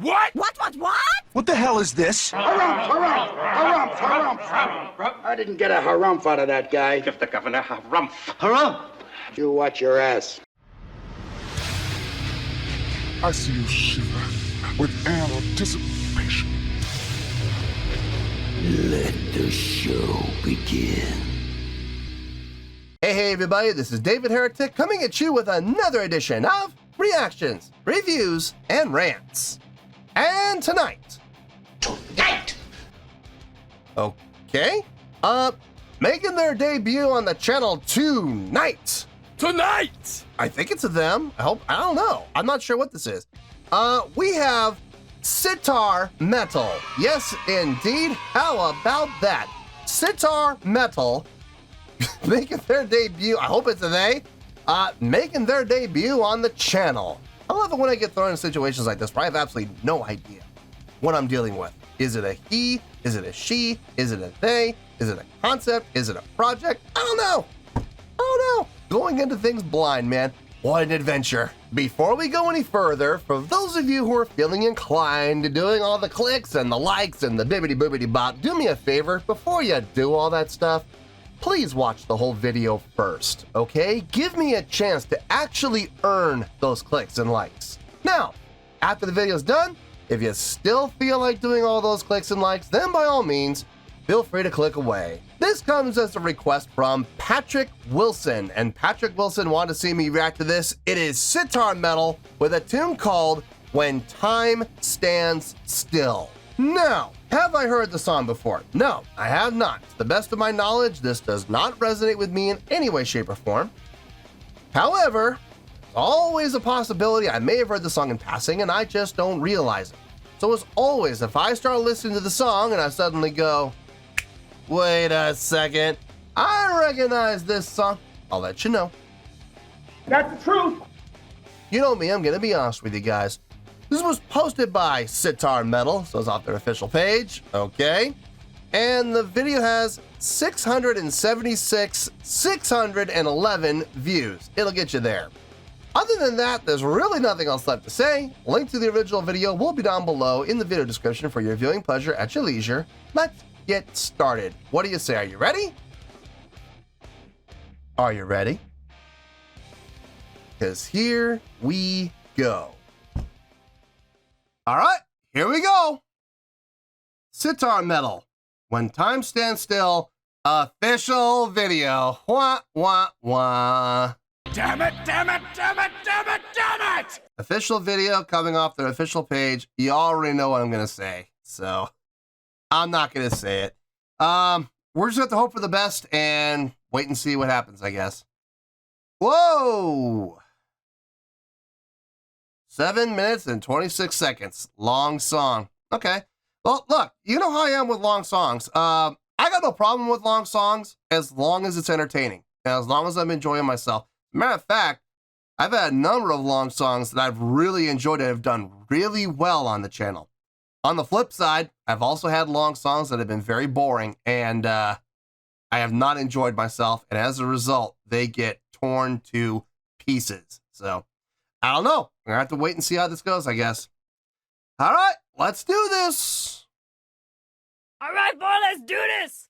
What? What? What the hell is this? Harumph. I didn't get a harumph out of that guy. Give the governor harumph. Harumph? You watch your ass. I see you shiver with anticipation. Let the show begin. Hey everybody, this is David Heretic coming at you with another edition of Reactions, Reviews, and Rants. And tonight. Okay. Making their debut on the channel tonight. I think it's a them. I don't know. I'm not sure what this is. We have Sitar Metal. Yes, indeed. How about that? Sitar Metal making their debut. I hope it's a they. Making their debut on the channel. I love it when I get thrown in situations like this where I have absolutely no idea what I'm dealing with. Is it a he? Is it a she? Is it a they? Is it a concept? Is it a project? I don't know. Going into things blind, man. What an adventure. Before we go any further, for those of you who are feeling inclined to doing all the clicks and the likes and the bibbity boobity bop, do me a favor, before you do all that stuff, please watch the whole video first, okay? Give me a chance to actually earn those clicks and likes. Now, after the video's done, if you still feel like doing all those clicks and likes, then by all means, feel free to click away. This comes as a request from Patrick Wilson, and Patrick Wilson wanted to see me react to this. It is Sitar Metal with a tune called When Time Stands Still. Now, have I heard the song before? No, I have not. To the best of my knowledge, this does not resonate with me in any way, shape, or form. However, there's always a possibility I may have heard the song in passing and I just don't realize it. So as always, if I start listening to the song and I suddenly go, wait a second, I recognize this song, I'll let you know. That's the truth. You know me, I'm gonna be honest with you guys. This was posted by Sitar Metal, so it's off their official page, okay? And the video has 611 views. It'll get you there. Other than that, there's really nothing else left to say. Link to the original video will be down below in the video description for your viewing pleasure at your leisure. Let's get started. What do you say? Are you ready? Are you ready? Because here we go. All right, here we go. Sitar Metal, When Time Stands Still, official video. Wah, wah, wah. Damn it! Official video coming off their official page. You already know what I'm going to say, so I'm not going to say it. We're just going to hope for the best and wait and see what happens, I guess. Whoa! 7 minutes and 26 seconds. Long song. Okay. Well, look, you know how I am with long songs. I got no problem with long songs as long as it's entertaining and as long as I'm enjoying myself. Matter of fact, I've had a number of long songs that I've really enjoyed and have done really well on the channel. On the flip side, I've also had long songs that have been very boring and I have not enjoyed myself. And as a result, they get torn to pieces. So I don't know. We're gonna have to wait and see how this goes, I guess. All right, let's do this. All right, boy, let's do this.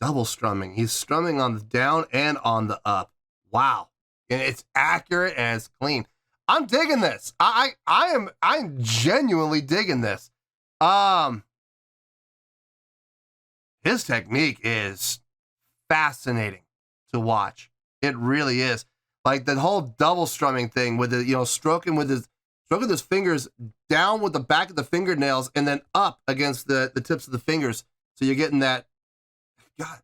double strumming. He's strumming on the down and on the up. Wow. And it's accurate and it's clean. I'm digging this. I'm genuinely digging this. His technique is fascinating to watch. It really is. Like the whole double strumming thing with the, stroking his fingers down with the back of the fingernails and then up against the tips of the fingers. So you're getting that, God,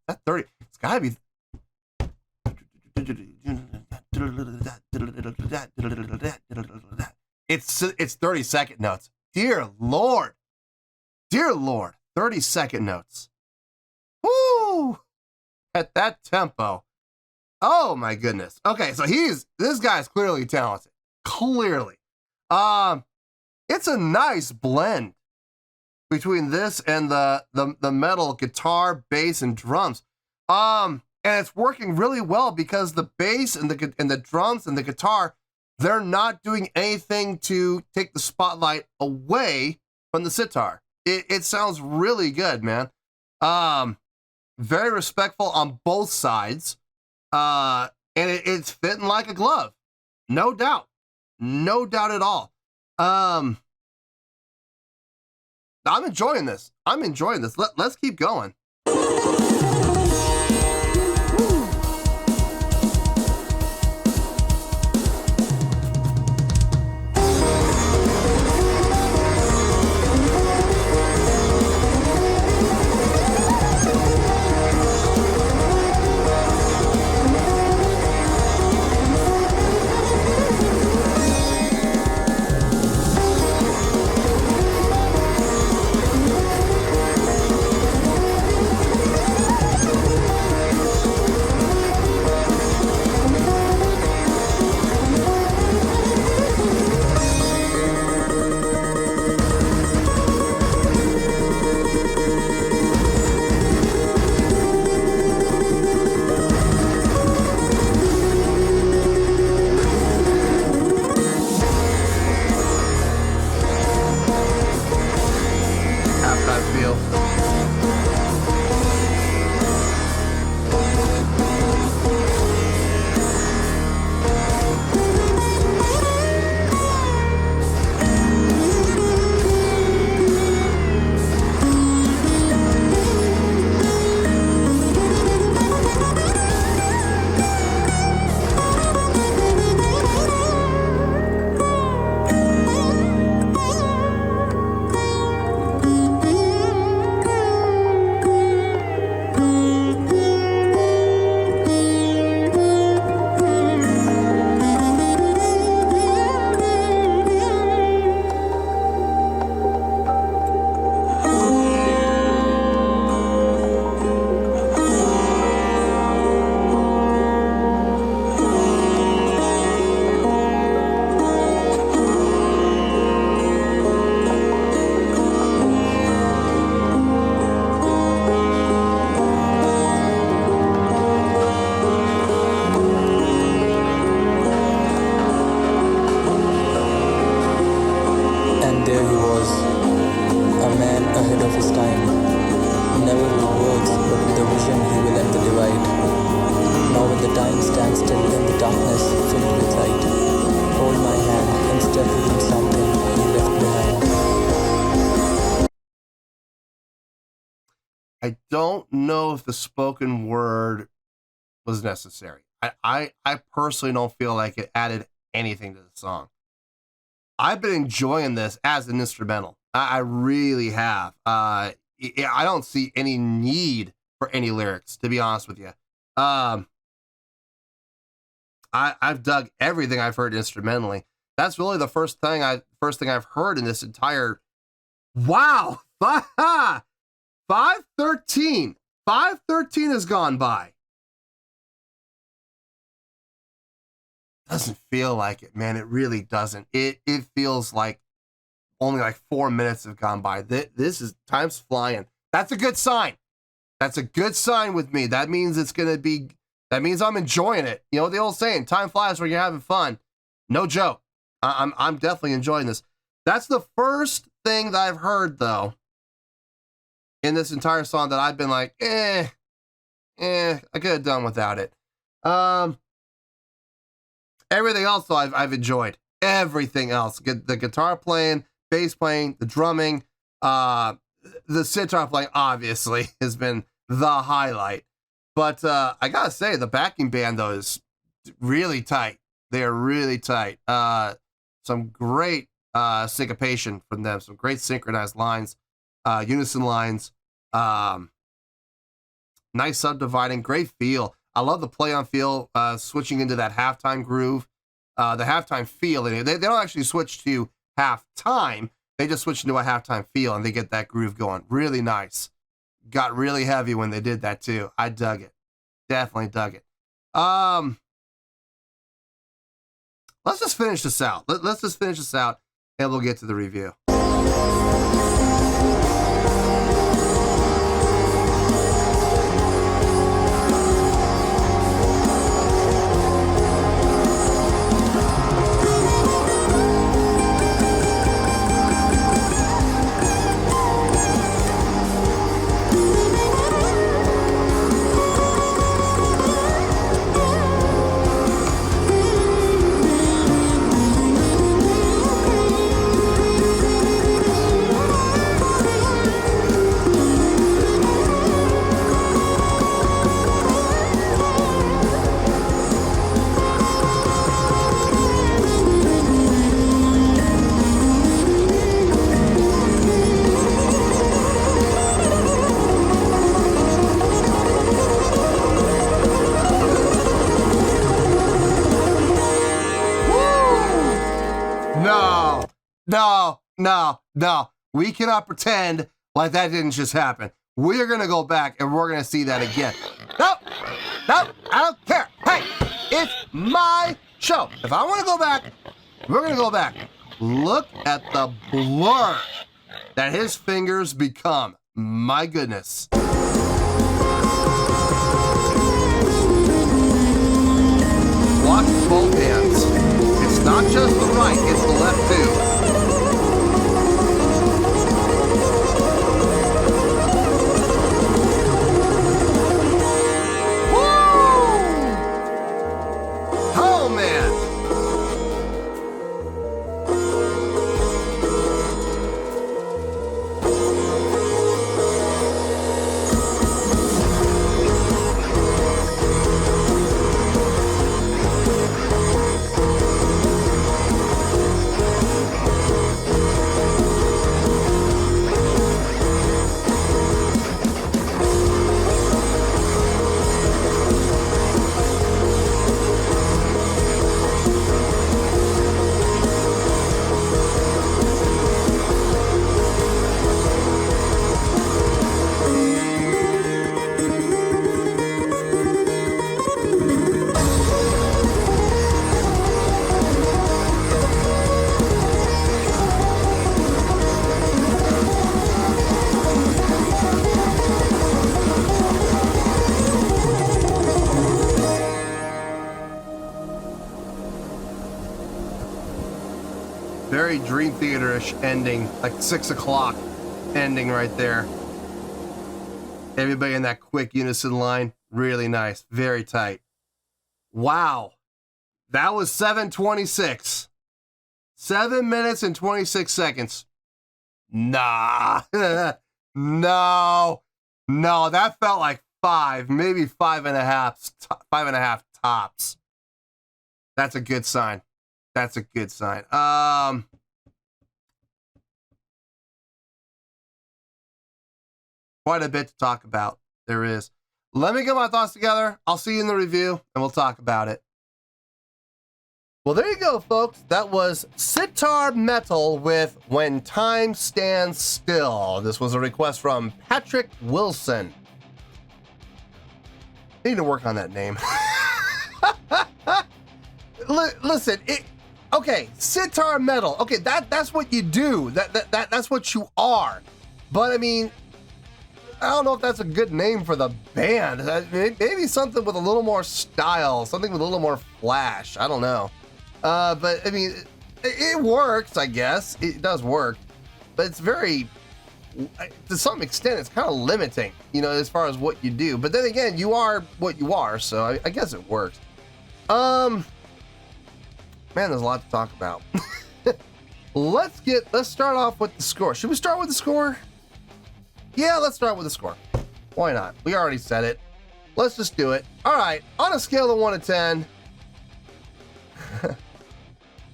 that 30, it's gotta be. It's 30-second notes. Dear Lord, 30-second notes. Woo! At that tempo. Oh my goodness. Okay, so this guy's clearly talented. Clearly. It's a nice blend between this and the metal guitar, bass, and drums. And it's working really well because the bass and the drums and the guitar, they're not doing anything to take the spotlight away from the sitar. It sounds really good, man. Very respectful on both sides. And it's fitting like a glove. No doubt. No doubt at all. I'm enjoying this. Let's keep going. I don't know if the spoken word was necessary. I personally don't feel like it added anything to the song. I've been enjoying this as an instrumental. I really have. I don't see any need for any lyrics, to be honest with you. I've dug everything I've heard instrumentally. That's really the first thing I've heard in this entire. Wow, 513 has gone by. Doesn't feel like it, man. It really doesn't. It feels like only like 4 minutes have gone by. This is time's flying. That's a good sign. That's a good sign with me. That means that means I'm enjoying it. You know the old saying, time flies when you're having fun. No joke. I'm definitely enjoying this. That's the first thing that I've heard though in this entire song that I've been like, I could have done without it. Everything else, though, I've enjoyed. Everything else. The guitar playing, bass playing, the drumming, the sitar playing, obviously, has been the highlight. But I gotta say, the backing band, though, is really tight. They are really tight. Some great syncopation from them. Some great synchronized lines, unison lines. Nice subdividing, great feel. I love the play on feel, switching into that halftime groove, the halftime feel. They don't actually switch to halftime. They just switch into a halftime feel, and they get that groove going. Really nice. Got really heavy when they did that, too. I dug it. Definitely dug it. Let's just finish this out. Let's just finish this out, and we'll get to the review. No. We cannot pretend like that didn't just happen. We're going to go back and we're going to see that again. No, I don't care. Hey, it's my show. If I want to go back, we're going to go back. Look at the blur that his fingers become. My goodness. Watch both hands. It's not just the right, it's the left too. Very Dream Theater-ish ending, like 6 o'clock ending right there. Everybody in that quick unison line, really nice, very tight. Wow, that was 7:26. 7 minutes and 26 seconds. Nah, no, that felt like 5, maybe 5.5 tops. That's a good sign. That's a good sign. Quite a bit to talk about. There is. Let me get my thoughts together. I'll see you in the review, and we'll talk about it. Well, there you go, folks. That was Sitar Metal with When Time Stands Still. This was a request from Patrick Wilson. I need to work on that name. Listen, okay, Sitar Metal. Okay, that's what you do. That's what you are. But I mean, I don't know if that's a good name for the band. Maybe something with a little more style, something with a little more flash. I don't know. But I mean, it works, I guess. It does work. But it's very to some extent, it's kind of limiting, you know, as far as what you do. But then again, you are what you are, so I guess it works. Man, there's a lot to talk about. Let's start off with the score. Should we start with the score? Yeah, let's start with the score. Why not? We already said it. Let's just do it. All right, on a scale of 1 to 10,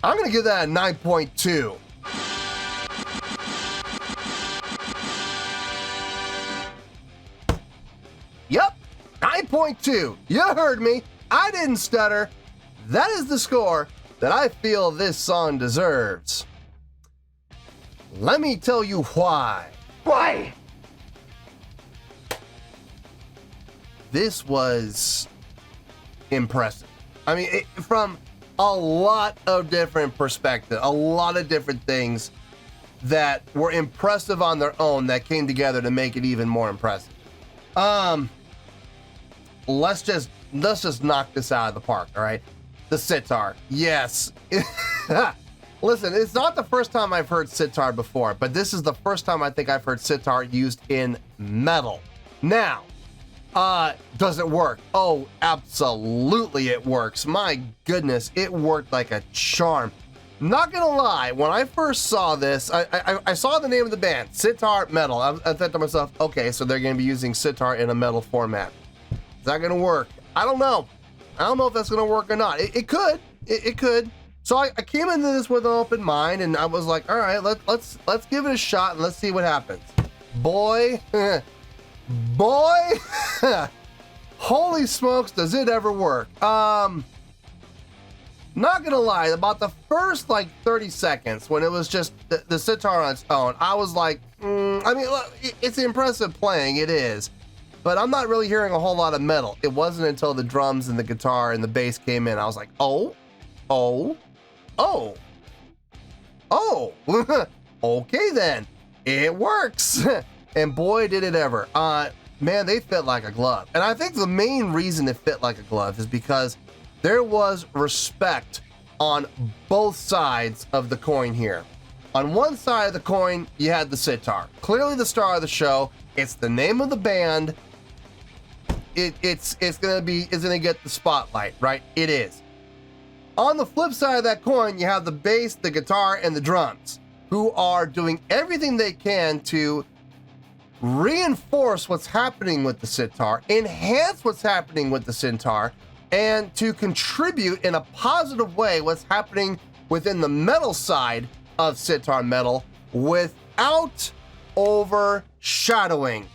I'm gonna give that a 9.2. Yep, 9.2. You heard me. I didn't stutter. That is the score that I feel this song deserves. Let me tell you why. Why? This was impressive. I mean, from a lot of different perspectives, a lot of different things that were impressive on their own that came together to make it even more impressive. Let's just knock this out of the park, all right? The sitar, yes. Listen, it's not the first time I've heard sitar before, but this is the first time I think I've heard sitar used in metal. Now, does it work? Oh, absolutely it works. My goodness, it worked like a charm. Not gonna lie, when I first saw this, I saw the name of the band, Sitar Metal. I thought to myself, okay, so they're gonna be using sitar in a metal format. Is that gonna work? I don't know. I don't know if that's gonna work or not. It could. It could. So I came into this with an open mind, and I was like, all right, let's give it a shot and let's see what happens. Boy, holy smokes, does it ever work? Not gonna lie, about the first like 30 seconds when it was just the sitar on its own, I was like, I mean, look, it's impressive playing, it is. But I'm not really hearing a whole lot of metal. It wasn't until the drums and the guitar and the bass came in, I was like, oh, okay then, it works. And boy, did it ever. Man, they fit like a glove. And I think the main reason it fit like a glove is because there was respect on both sides of the coin here. On one side of the coin, you had the sitar. Clearly the star of the show. It's the name of the band. It's gonna get the spotlight, right? It is. On the flip side of that coin, you have the bass, the guitar, and the drums, who are doing everything they can to reinforce what's happening with the sitar, enhance what's happening with the sitar, and to contribute in a positive way what's happening within the metal side of Sitar Metal without overshadowing.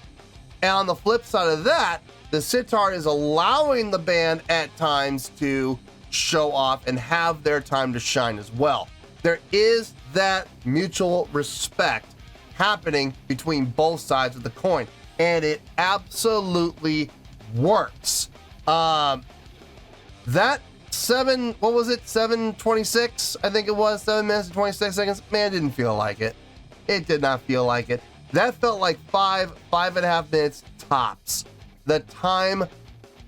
And on the flip side of that, the sitar is allowing the band at times to show off and have their time to shine as well. There is that mutual respect happening between both sides of the coin, and it absolutely works. That 7:26, I think it was 7 minutes and 26 seconds. Man, didn't feel like it. It did not feel like it. That felt like 5.5 minutes tops. The time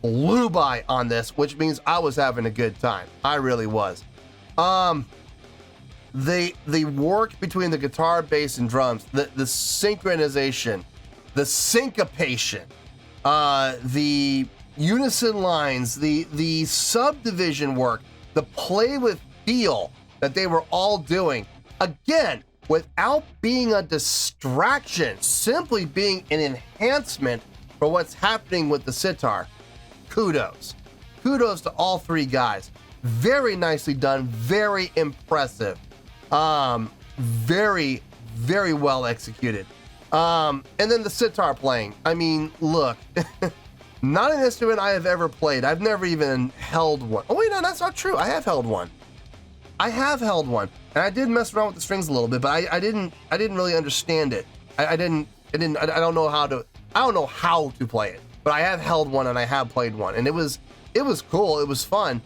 flew by on this, which means I was having a good time. I really was. The work between the guitar, bass, and drums, the synchronization, the syncopation, the unison lines, the subdivision work, the play with feel that they were all doing, again, without being a distraction, simply being an enhancement for what's happening with the sitar. Kudos. Kudos to all three guys. Very nicely done, very impressive. Very, very well executed. And then the sitar playing. I mean, look, not an instrument I have ever played. I've never even held one. Oh wait, no, that's not true. I have held one. And I did mess around with the strings a little bit, but I didn't really understand it. I don't know how to play it, but I have held one and I have played one, and it was cool. It was fun.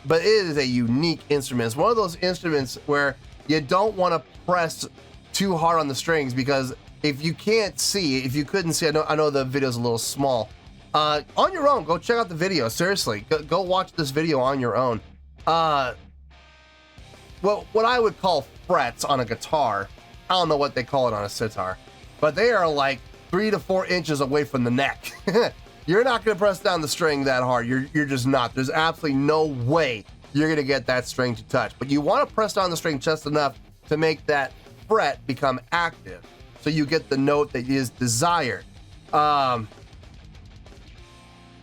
But it is a unique instrument. It's one of those instruments where you don't want to press too hard on the strings, because if you couldn't see, I know the video's a little small. On your own, go check out the video. Seriously, go watch this video on your own. what I would call frets on a guitar. I don't know what they call it on a sitar, but they are like 3 to 4 inches away from the neck. You're not going to press down the string that hard. You're just not. There's absolutely no way you're going to get that string to touch. But you want to press down the string just enough to make that fret become active, so you get the note that is desired. And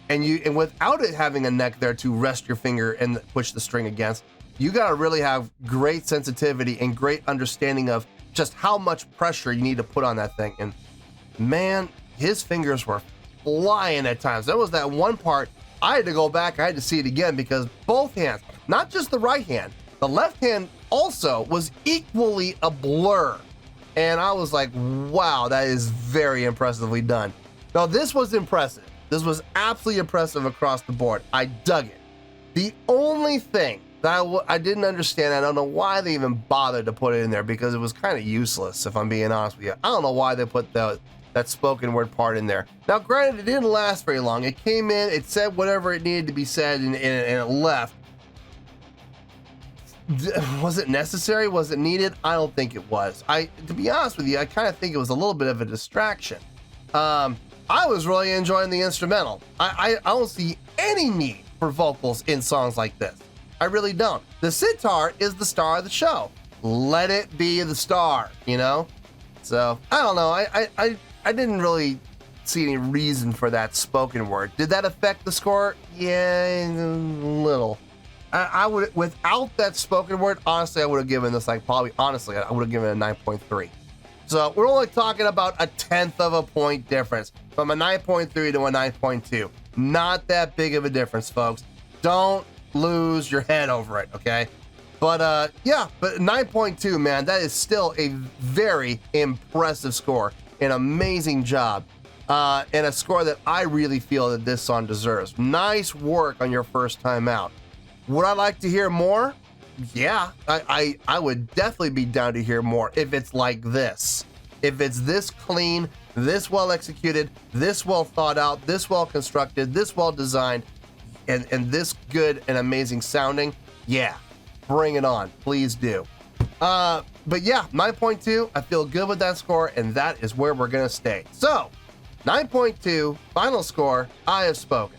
without it having a neck there to rest your finger and push the string against, you got to really have great sensitivity and great understanding of just how much pressure you need to put on that thing. And man, his fingers were flying at times. There was that one part I had to go back, I had to see it again, because both hands, not just the right hand, the left hand also was equally a blur. And I was like, wow, that is very impressively done. Now, this was impressive. This was absolutely impressive across the board. I dug it. The only thing that I didn't understand, I don't know why they even bothered to put it in there, because it was kind of useless, if I'm being honest with you. I don't know why they put that spoken word part in there. Now, granted, it didn't last very long. It came in, it said whatever it needed to be said, and it left. Was it necessary? Was it needed? I don't think it was. To be honest with you, I kind of think it was a little bit of a distraction. I was really enjoying the instrumental. I don't see any need for vocals in songs like this. I really don't. The sitar is the star of the show. Let it be the star, you know? So, I don't know. I didn't really see any reason for that spoken word. Did that affect the score? Yeah, a little. I would, without that spoken word, honestly, I would have given this, I would have given it a 9.3. So we're only talking about 1/10 of a point difference from a 9.3 to a 9.2. Not that big of a difference, folks. Don't lose your head over it, okay? But yeah, but 9.2, man, that is still a very impressive score. An amazing job. And a score that I really feel that this song deserves. Nice work on your first time out. Would I like to hear more? Yeah, I would definitely be down to hear more if it's like this. If it's this clean, this well executed, this well thought out, this well constructed, this well designed, and this good and amazing sounding, yeah, bring it on. Please do. But yeah, 9.2, I feel good with that score, and that is where we're going to stay. So, 9.2, final score, I have spoken.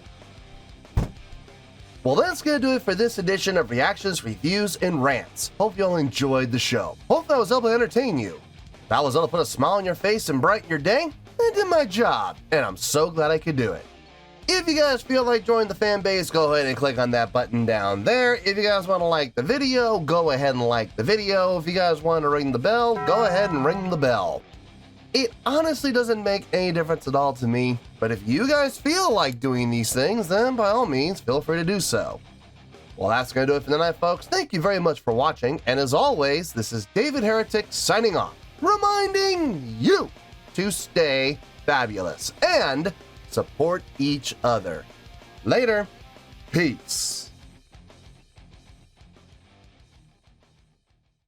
Well, that's going to do it for this edition of Reactions, Reviews, and Rants. Hope you all enjoyed the show. Hope I was able to entertain you. If I was able to put a smile on your face and brighten your day, I did my job, and I'm so glad I could do it. If you guys feel like joining the fan base, go ahead and click on that button down there. If you guys want to like the video, go ahead and like the video. If you guys want to ring the bell, go ahead and ring the bell. It honestly doesn't make any difference at all to me, but if you guys feel like doing these things, then by all means, feel free to do so. Well, that's going to do it for the night, folks. Thank you very much for watching, and as always, this is David Heretic signing off, reminding you to stay fabulous and support each other. Later. Peace.